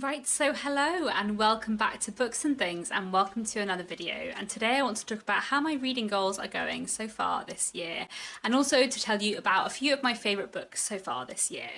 Right, so hello and welcome back to Books and Things, and welcome to another video. And today I want to talk about how my reading goals are going so far this year, and also to tell you about a few of my favourite books so far this year.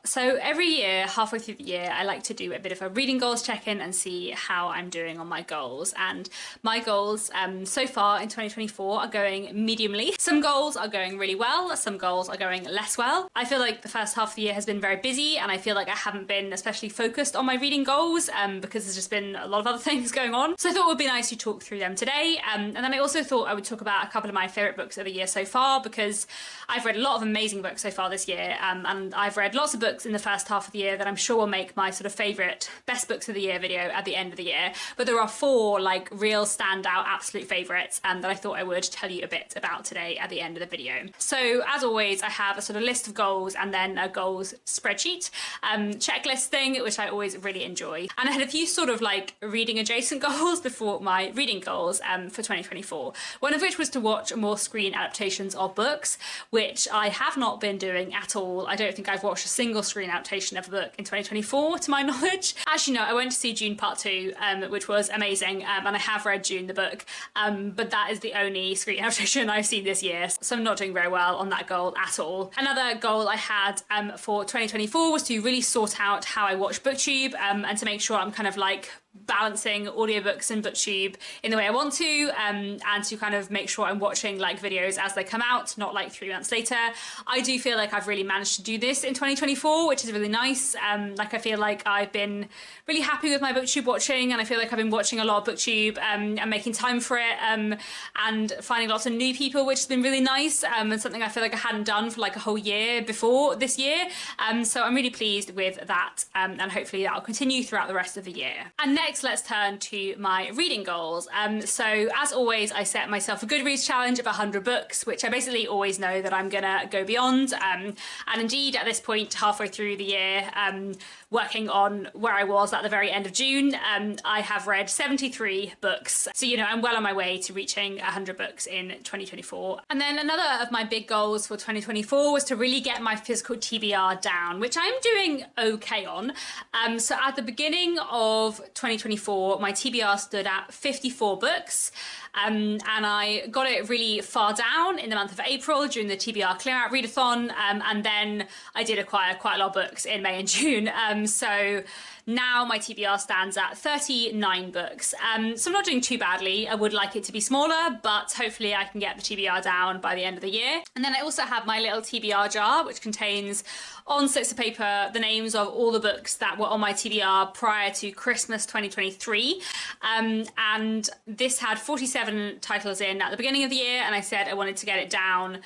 So every year, halfway through the year, I like to do a bit of a reading goals check-in and see how I'm doing on my goals. And my goals so far in 2024 are going mediumly. Some goals are going really well, some goals are going less well. I feel like the first half of the year has been very busy, and I feel like I haven't been especially focused on my reading goals because there's just been a lot of other things going on. So I thought it would be nice to talk through them today. And then I also thought I would talk about a couple of my favourite books of the year so far, because I've read a lot of amazing books so far this year, and I've read lots of books in the first half of the year that I'm sure will make my sort of favourite best books of the year video at the end of the year. But there are four like real standout absolute favourites that I thought I would tell you a bit about today at the end of the video. So as always, I have a sort of list of goals and then a goals spreadsheet checklist thing, which I always really enjoy. And I had a few sort of like reading adjacent goals before my reading goals for 2024. One of which was to watch more screen adaptations of books, which I have not been doing at all. I don't think I've watched a single screen adaptation of a book in 2024 to my knowledge. Actually no, I went to see June Part 2 which was amazing, and I have read June the book, but that is the only screen adaptation I've seen this year, so I'm not doing very well on that goal at all. Another goal I had for 2024 was to really sort out how I watch BookTube and to make sure I'm kind of like balancing audiobooks and BookTube in the way I want to, and to kind of make sure I'm watching like videos as they come out, not like 3 months later. I do feel like I've really managed to do this in 2024, which is really nice. Like I feel like I've been really happy with my BookTube watching, and I feel like I've been watching a lot of BookTube and making time for it, and finding lots of new people, which has been really nice, and something I feel like I hadn't done for like a whole year before this year. So I'm really pleased with that, and hopefully that'll continue throughout the rest of the year. And next, let's turn to my reading goals. So as always, I set myself a Goodreads challenge of 100 books, which I basically always know that I'm gonna go beyond. And indeed, at this point, halfway through the year, working on where I was at the very end of June, I have read 73 books. So, you know, I'm well on my way to reaching 100 books in 2024. And then another of my big goals for 2024 was to really get my physical TBR down, which I'm doing okay on. So at the beginning of 2024, my TBR stood at 54 books. And I got it really far down in the month of April during the TBR Clear Out Readathon, and then I did acquire quite a lot of books in May and June. So now my TBR stands at 39 books. So I'm not doing too badly. I would like it to be smaller, but hopefully I can get the TBR down by the end of the year. And then I also have my little TBR jar, which contains on slips of paper the names of all the books that were on my TBR prior to Christmas 2023. And this had 47 titles in at the beginning of the year, and I said I wanted to get it down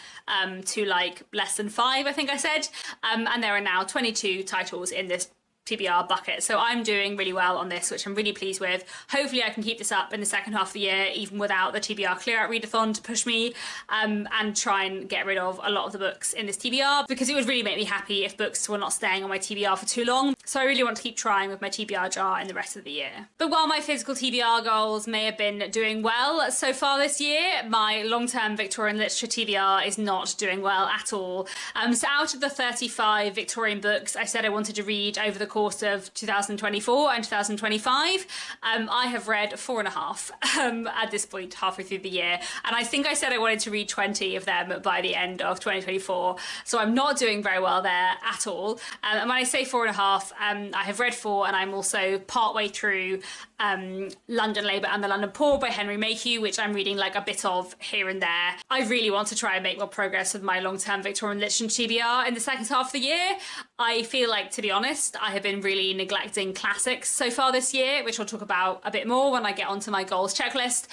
to like less than 5, I think I said. And there are now 22 titles in this TBR bucket. So I'm doing really well on this, which I'm really pleased with. Hopefully I can keep this up in the second half of the year, even without the TBR Clear Out Readathon to push me, and try and get rid of a lot of the books in this TBR, because it would really make me happy if books were not staying on my TBR for too long. So I really want to keep trying with my TBR jar in the rest of the year. But while my physical TBR goals may have been doing well so far this year, my long-term Victorian literature TBR is not doing well at all. So out of the 35 Victorian books I said I wanted to read over the course of 2024 and 2025, I have read 4.5 at this point, halfway through the year, and I think I said I wanted to read 20 of them by the end of 2024, so I'm not doing very well there at all. And when I say 4.5, I have read 4, and I'm also partway through London Labour and the London Poor by Henry Mayhew, which I'm reading like a bit of here and there. I really want to try and make more progress with my long-term Victorian literature TBR in the second half of the year. I feel like, to be honest, I have been really neglecting classics so far this year, which I'll talk about a bit more when I get onto my goals checklist.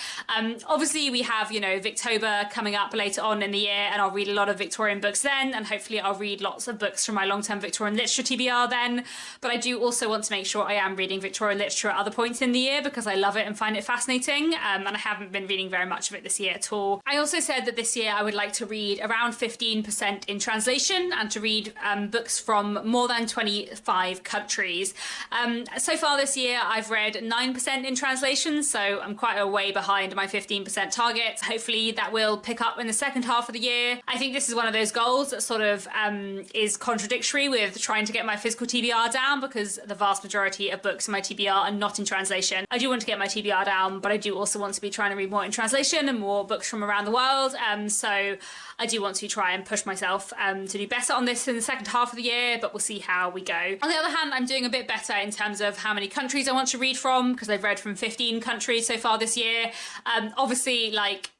Obviously we have, you know, Victober coming up later on in the year, and I'll read a lot of Victorian books then, and hopefully I'll read lots of books from my long-term Victorian literature TBR then. But I do also want to make sure I am reading Victorian literature at other points in the year, because I love it and find it fascinating, and I haven't been reading very much of it this year at all. I also said that this year I would like to read around 15% in translation, and to read books from from more than 25 countries. So far this year, I've read 9% in translation, so I'm quite a way behind my 15% target. Hopefully that will pick up in the second half of the year. I think this is one of those goals that sort of is contradictory with trying to get my physical TBR down, because the vast majority of books in my TBR are not in translation. I do want to get my TBR down, but I do also want to be trying to read more in translation and more books from around the world. So I do want to try and push myself to do better on this in the second half of the year, but we'll see how we go. On the other hand, I'm doing a bit better in terms of how many countries I want to read from, because I've read from 15 countries so far this year. Obviously, like,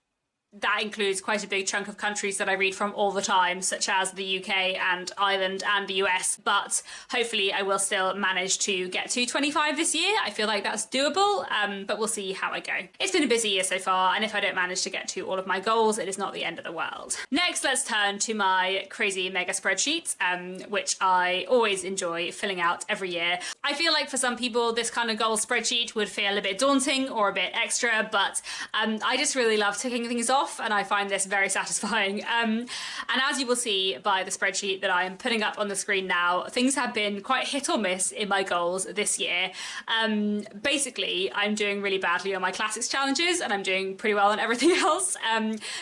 that includes quite a big chunk of countries that I read from all the time, such as the UK and Ireland and the US, but hopefully I will still manage to get to 25 this year. I feel like that's doable, but we'll see how I go. It's been a busy year so far, and if I don't manage to get to all of my goals, it is not the end of the world. Next, let's turn to my crazy mega spreadsheet, which I always enjoy filling out every year. I feel like for some people, this kind of goal spreadsheet would feel a bit daunting or a bit extra, but I just really love ticking things off, and I find this very satisfying. And as you will see by the spreadsheet that I am putting up on the screen now, things have been quite hit or miss in my goals this year. Basically, I'm doing really badly on my classics challenges, and I'm doing pretty well on everything else.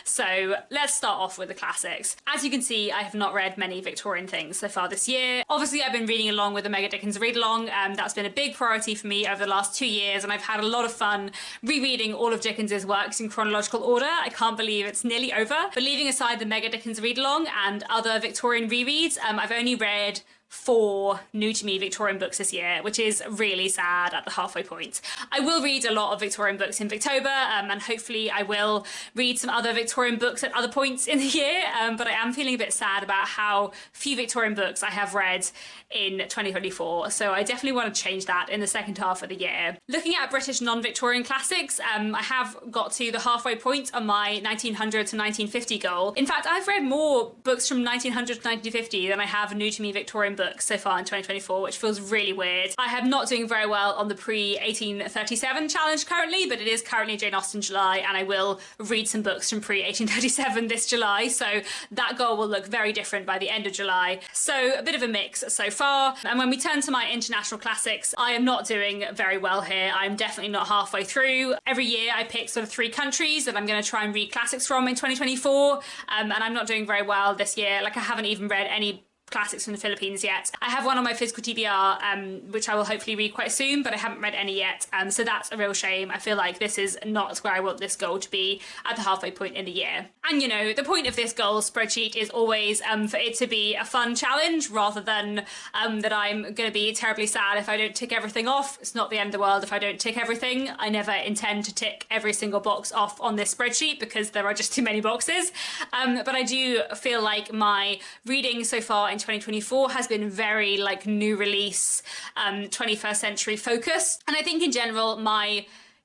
So let's start off with the classics. As you can see, I have not read many Victorian things so far this year. Obviously, I've been reading along with the Mega Dickens read along. That's been a big priority for me over the last 2 years, and I've had a lot of fun rereading all of Dickens's works in chronological order. I can't believe it's nearly over. But leaving aside the Mega Dickens read along and other Victorian rereads, I've only read 4 new to me Victorian books this year, which is really sad at the halfway point. I will read a lot of Victorian books in Victober, and hopefully I will read some other Victorian books at other points in the year, but I am feeling a bit sad about how few Victorian books I have read in 2024, so I definitely want to change that in the second half of the year. Looking at British non-Victorian classics, I have got to the halfway point on my 1900 to 1950 goal. In fact, I've read more books from 1900 to 1950 than I have new to me Victorian books so far in 2024, which feels really weird. I am not doing very well on the pre-1837 challenge currently, but it is currently Jane Austen July, and I will read some books from pre-1837 this July, so that goal will look very different by the end of July. So a bit of a mix so far. And when we turn to my international classics, I am not doing very well here. I'm definitely not halfway through. Every year I pick sort of 3 countries that I'm going to try and read classics from in 2024, and I'm not doing very well this year. Like, I haven't even read any classics from the Philippines yet. I have one on my physical TBR, which I will hopefully read quite soon, but I haven't read any yet, so that's a real shame. I feel like this is not where I want this goal to be at the halfway point in the year. And you know, the point of this goal spreadsheet is always for it to be a fun challenge, rather than that I'm going to be terribly sad if I don't tick everything off. It's not the end of the world if I don't tick everything. I never intend to tick every single box off on this spreadsheet, because there are just too many boxes, but I do feel like my reading so far in 2024 has been very like new release, 21st century focused, and I think in general my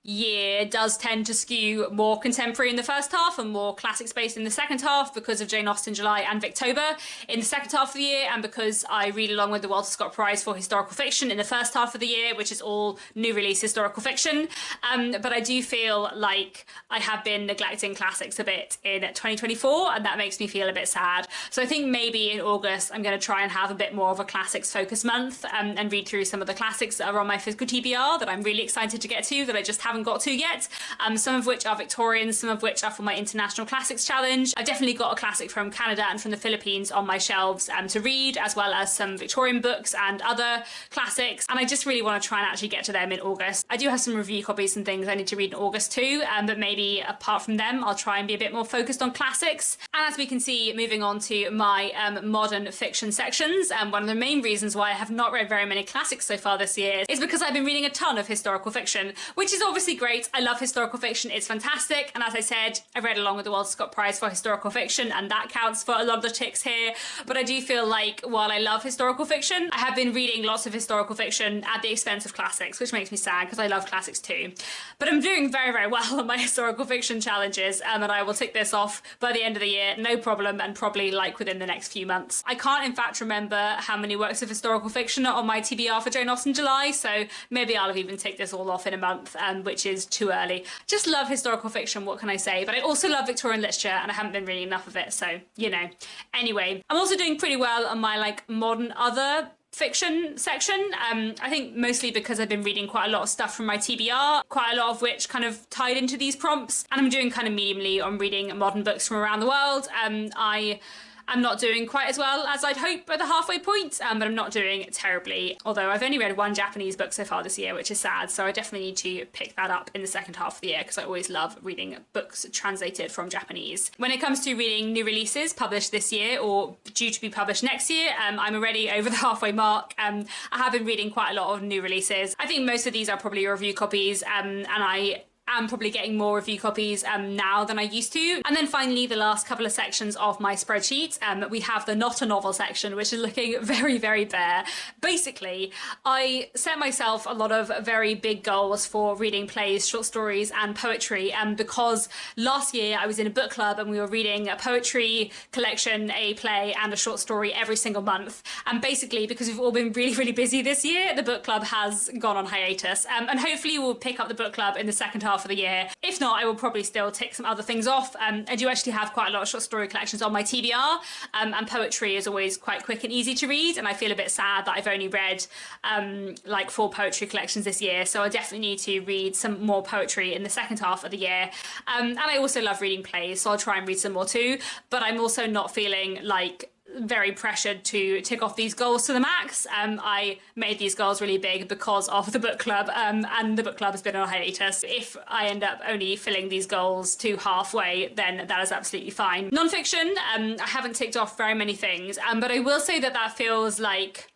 year does tend to skew more contemporary in the first half and more classics based in the second half, because of Jane Austen July and Victober in the second half of the year, and because I read along with the Walter Scott Prize for historical fiction in the first half of the year, which is all new release historical fiction. But I do feel like I have been neglecting classics a bit in 2024, and that makes me feel a bit sad. So I think maybe in August I'm going to try and have a bit more of a classics focus month, and read through some of the classics that are on my physical TBR that I'm really excited to get to, that I just haven't got to yet, some of which are Victorian, some of which are for my international classics challenge. I've definitely got a classic from Canada and from the Philippines on my shelves to read, as well as some Victorian books and other classics, and I just really want to try and actually get to them in August. I do have some review copies and things I need to read in August too, but maybe apart from them I'll try and be a bit more focused on classics. And as we can see, moving on to my modern fiction sections, one of the main reasons why I have not read very many classics so far this year is because I've been reading a ton of historical fiction, which is obviously great. I love historical fiction, it's fantastic, and as I said, I read along with the Walter Scott Prize for historical fiction, and that counts for a lot of the ticks here. But I do feel like while I love historical fiction, I have been reading lots of historical fiction at the expense of classics, which makes me sad because I love classics too. But I'm doing very, very well on my historical fiction challenges, and I will tick this off by the end of the year, no problem, and probably like within the next few months. I can't in fact remember how many works of historical fiction are on my TBR for Jane Austen July, so maybe I'll have even ticked this all off in a month, which which is too early. Just love historical fiction, what can I say? But I also love Victorian literature, and I haven't been reading enough of it, so, you know. Anyway, I'm also doing pretty well on my, like, modern other fiction section. I think mostly because I've been reading quite a lot of stuff from my TBR, quite a lot of which kind of tied into these prompts, and I'm doing kind of mediumly on reading modern books from around the world. I'm not doing quite as well as I'd hope at the halfway point, but I'm not doing terribly. Although I've only read one Japanese book so far this year, which is sad, so I definitely need to pick that up in the second half of the year, because I always love reading books translated from Japanese. When it comes to reading new releases published this year or due to be published next year, I'm already over the halfway mark. I have been reading quite a lot of new releases. I think most of these are probably review copies, and I'm probably getting more review copies now than I used to. And then finally, the last couple of sections of my spreadsheet, we have the not a novel section, which is looking very, very bare. Basically, I set myself a lot of very big goals for reading plays, short stories and poetry, because last year I was in a book club and we were reading a poetry collection, a play and a short story every single month. And basically, because we've all been really, really busy this year, the book club has gone on hiatus. And hopefully we'll pick up the book club in the second half of the year. If not, I will probably still tick some other things off. I do actually have quite a lot of short story collections on my TBR, and poetry is always quite quick and easy to read, and I feel a bit sad that I've only read like 4 poetry collections this year, so I definitely need to read some more poetry in the second half of the year. And I also love reading plays, so I'll try and read some more too, but I'm also not feeling like very pressured to tick off these goals to the max. I made these goals really big because of the book club, and the book club has been on hiatus. If I end up only filling these goals to halfway, then that is absolutely fine. Non-fiction, I haven't ticked off very many things, but I will say that that feels like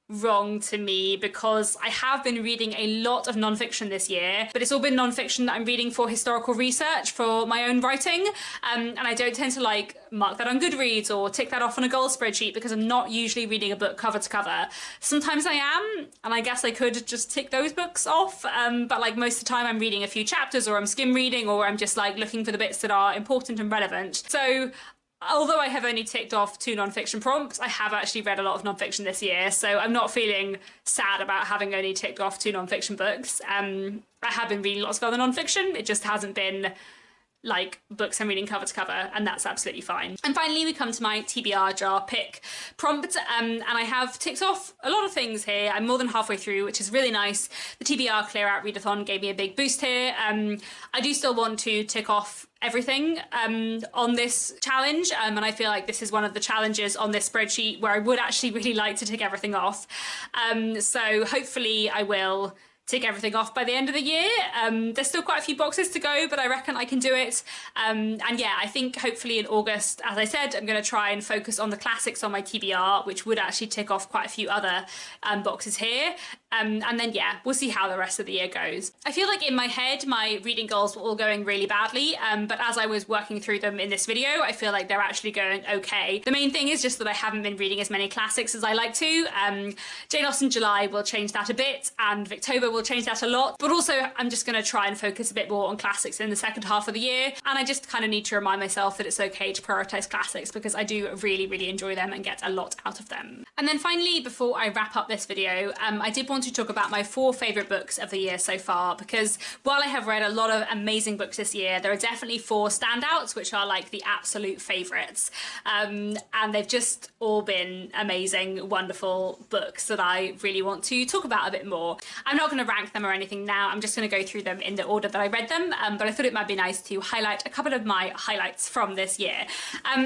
wrong to me, because I have been reading a lot of non-fiction this year, but it's all been non-fiction that I'm reading for historical research for my own writing, and I don't tend to like mark that on Goodreads or tick that off on a goal spreadsheet, because I'm not usually reading a book cover to cover. Sometimes I am, and I guess I could just tick those books off, but like most of the time I'm reading a few chapters, or I'm skim reading, or I'm just like looking for the bits that are important and relevant. So although I have only ticked off 2 non-fiction prompts, I have actually read a lot of non-fiction this year, so I'm not feeling sad about having only ticked off 2 non-fiction books. I have been reading lots of other non-fiction, it just hasn't been like books I'm reading cover to cover, and that's absolutely fine. And finally, we come to my TBR jar pick prompt, and I have ticked off a lot of things here. I'm more than halfway through, which is really nice. The TBR Clear Out Readathon gave me a big boost here. I do still want to tick off everything on this challenge, and I feel like this is one of the challenges on this spreadsheet where I would actually really like to tick everything off. So hopefully I will tick everything off by the end of the year. There's still quite a few boxes to go, but I reckon I can do it. And yeah, I think hopefully in August, as I said, I'm going to try and focus on the classics on my TBR, which would actually tick off quite a few other boxes here. And then, yeah, we'll see how the rest of the year goes. I feel like in my head, my reading goals were all going really badly, but as I was working through them in this video, I feel like they're actually going okay. The main thing is just that I haven't been reading as many classics as I like to. Jane Austen July will change that a bit, and Victober will change that a lot, but also I'm just going to try and focus a bit more on classics in the second half of the year, and I just kind of need to remind myself that it's okay to prioritise classics, because I do really, really enjoy them and get a lot out of them. And then finally, before I wrap up this video, I did want to talk about my 4 favourite books of the year so far, because while I have read a lot of amazing books this year, there are definitely 4 standouts which are like the absolute favourites, and they've just all been amazing, wonderful books that I really want to talk about a bit more. I'm not going to rank them or anything now, I'm just going to go through them in the order that I read them, but I thought it might be nice to highlight a couple of my highlights from this year.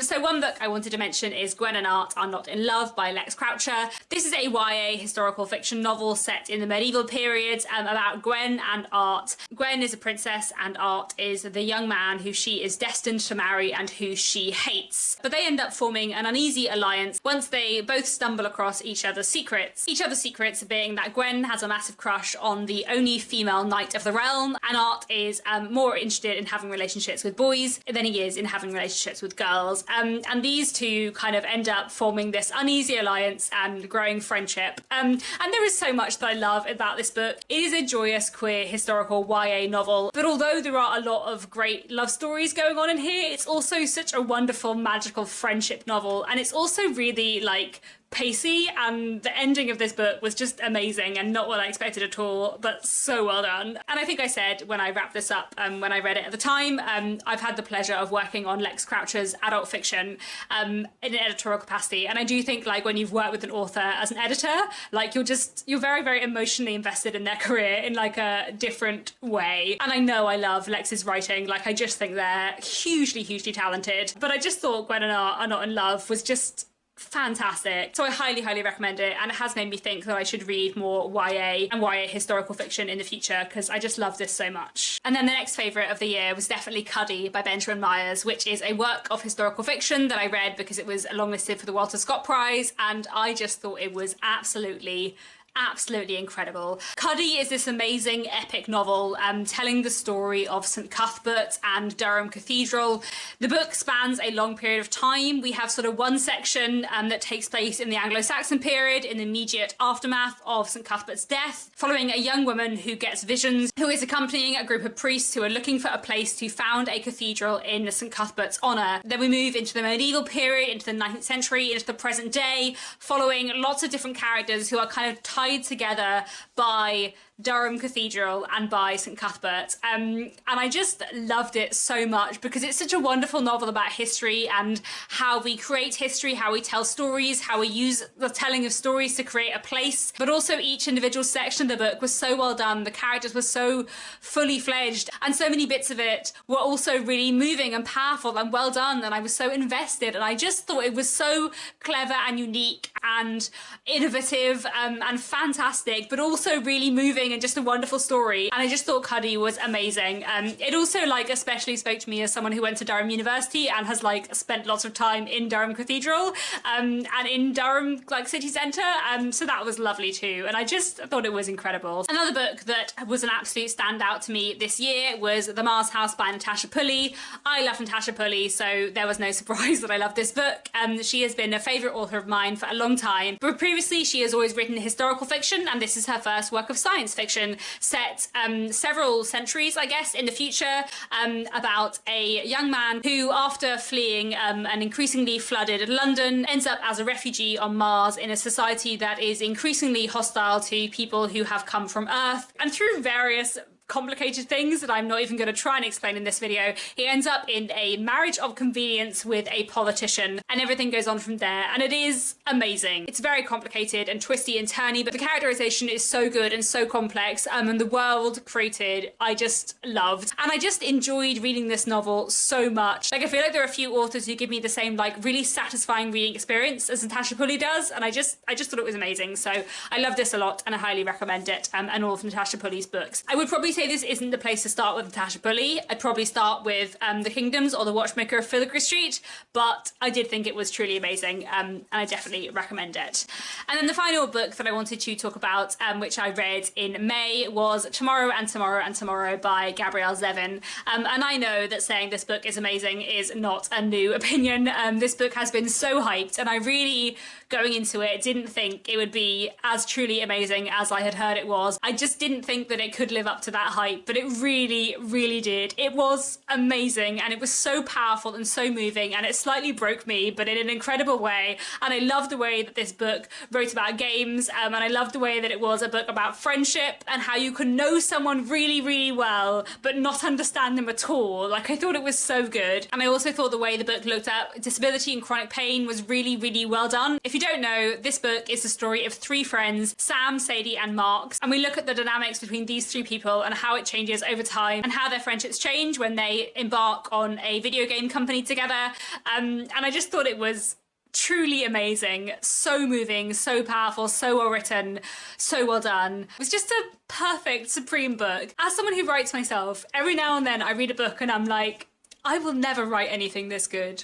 So one book I wanted to mention is Gwen and Art Are Not in Love by Lex Croucher. This is a YA historical fiction novel set in the medieval period, about Gwen and Art. Gwen is a princess and Art is the young man who she is destined to marry and who she hates. But they end up forming an uneasy alliance once they both stumble across each other's secrets. Each other's secrets being that Gwen has a massive crush on the only female knight of the realm, and Art is more interested in having relationships with boys than he is in having relationships with girls. And these two kind of end up forming this uneasy alliance and growing friendship. And there is so much that I love about this book. It is a joyous, queer, historical YA novel, but although there are a lot of great love stories going on in here, it's also such a wonderful, magical friendship novel, and it's also really, like, pacey, and the ending of this book was just amazing and not what I expected at all, but so well done. And I think I said when I wrapped this up, when I read it at the time, I've had the pleasure of working on Lex Croucher's adult fiction in an editorial capacity, and I do think like when you've worked with an author as an editor, like you're very, very emotionally invested in their career in like a different way. And I know I love Lex's writing, like I just think they're hugely, hugely talented, but I just thought Gwen and I Are Not in Love was just fantastic. So I highly, highly recommend it, and it has made me think that I should read more YA and YA historical fiction in the future, because I just love this so much. And then the next favourite of the year was definitely Cuddy by Benjamin Myers, which is a work of historical fiction that I read because it was longlisted for the Walter Scott Prize, and I just thought it was absolutely incredible. Cuddy is this amazing epic novel telling the story of St Cuthbert and Durham Cathedral. The book spans a long period of time. We have sort of one section that takes place in the Anglo-Saxon period, in the immediate aftermath of St Cuthbert's death, following a young woman who gets visions, who is accompanying a group of priests who are looking for a place to found a cathedral in St Cuthbert's honour. Then we move into the medieval period, into the 19th century, into the present day, following lots of different characters who are kind of tied together by Durham Cathedral and by St Cuthbert, and I just loved it so much because it's such a wonderful novel about history and how we create history, how we tell stories, how we use the telling of stories to create a place, but also each individual section of the book was so well done, the characters were so fully fledged, and so many bits of it were also really moving and powerful and well done, and I was so invested, and I just thought it was so clever and unique and innovative and fantastic, but also really moving and just a wonderful story. And I just thought Cuddy was amazing. It also like especially spoke to me as someone who went to Durham University and has like spent lots of time in Durham Cathedral and in Durham like city centre, so that was lovely too, and I just thought it was incredible. Another book that was an absolute standout to me this year was The Mars House by Natasha Pulley. I love Natasha Pulley, so there was no surprise that I love this book. She has been a favourite author of mine for a long time, but previously she has always written historical fiction, and this is her first work of science fiction set several centuries, I guess, in the future, about a young man who, after fleeing an increasingly flooded London, ends up as a refugee on Mars in a society that is increasingly hostile to people who have come from Earth. And through various complicated things that I'm not even going to try and explain in this video, he ends up in a marriage of convenience with a politician, and everything goes on from there, and it is amazing. It's very complicated and twisty and turny, but the characterization is so good and so complex, and the world created I just loved, and I just enjoyed reading this novel so much. Like I feel like there are a few authors who give me the same like really satisfying reading experience as Natasha Pulley does, and I just thought it was amazing. So I love this a lot and I highly recommend it, and all of Natasha Pulley's books. I would probably say this isn't the place to start with Natasha Pulley. I'd probably start with The Kingdoms or The Watchmaker of Filigree Street, but I did think it was truly amazing, and I definitely recommend it. And then the final book that I wanted to talk about, which I read in May, was Tomorrow and Tomorrow and Tomorrow by Gabrielle Zevin. And I know that saying this book is amazing is not a new opinion. This book has been so hyped, and I really, going into it, didn't think it would be as truly amazing as I had heard it was. I just didn't think that it could live up to that hype, but it really, really did. It was amazing, and it was so powerful and so moving, and it slightly broke me, but in an incredible way. And I love the way that this book wrote about games, and I love the way that it was a book about friendship and how you can know someone really, really well, but not understand them at all. Like, I thought it was so good. And I also thought the way the book looked at disability and chronic pain was really, really well done. If you don't know, this book is the story of three friends, Sam, Sadie, and Marks, and we look at the dynamics between these three people and how it changes over time and how their friendships change when they embark on a video game company together. And I just thought it was truly amazing, so moving, so powerful, so well written, so well done. It was just a perfect, supreme book. As someone who writes myself, every now and then I read a book and I'm like, I will never write anything this good.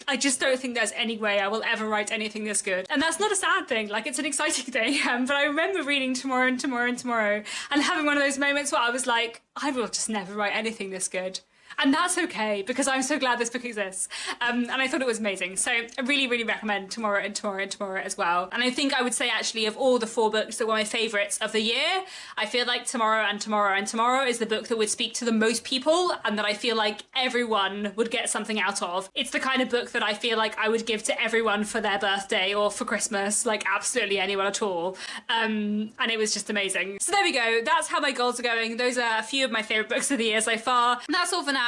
I just don't think there's any way I will ever write anything this good. And that's not a sad thing, like it's an exciting thing. But I remember reading Tomorrow and Tomorrow and Tomorrow and having one of those moments where I was like, I will just never write anything this good. And that's okay, because I'm so glad this book exists. And I thought it was amazing. So I really, really recommend Tomorrow and Tomorrow and Tomorrow as well. And I think I would say actually of all the 4 books that were my favourites of the year, I feel like Tomorrow and Tomorrow and Tomorrow is the book that would speak to the most people and that I feel like everyone would get something out of. It's the kind of book that I feel like I would give to everyone for their birthday or for Christmas, like absolutely anyone at all. And it was just amazing. So there we go. That's how my goals are going. Those are a few of my favourite books of the year so far. And that's all for now.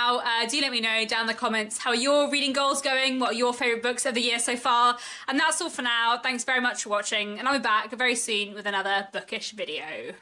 Do let me know down in the comments how are your reading goals going, what are your favourite books of the year so far. And that's all for now. Thanks very much for watching, and I'll be back very soon with another bookish video.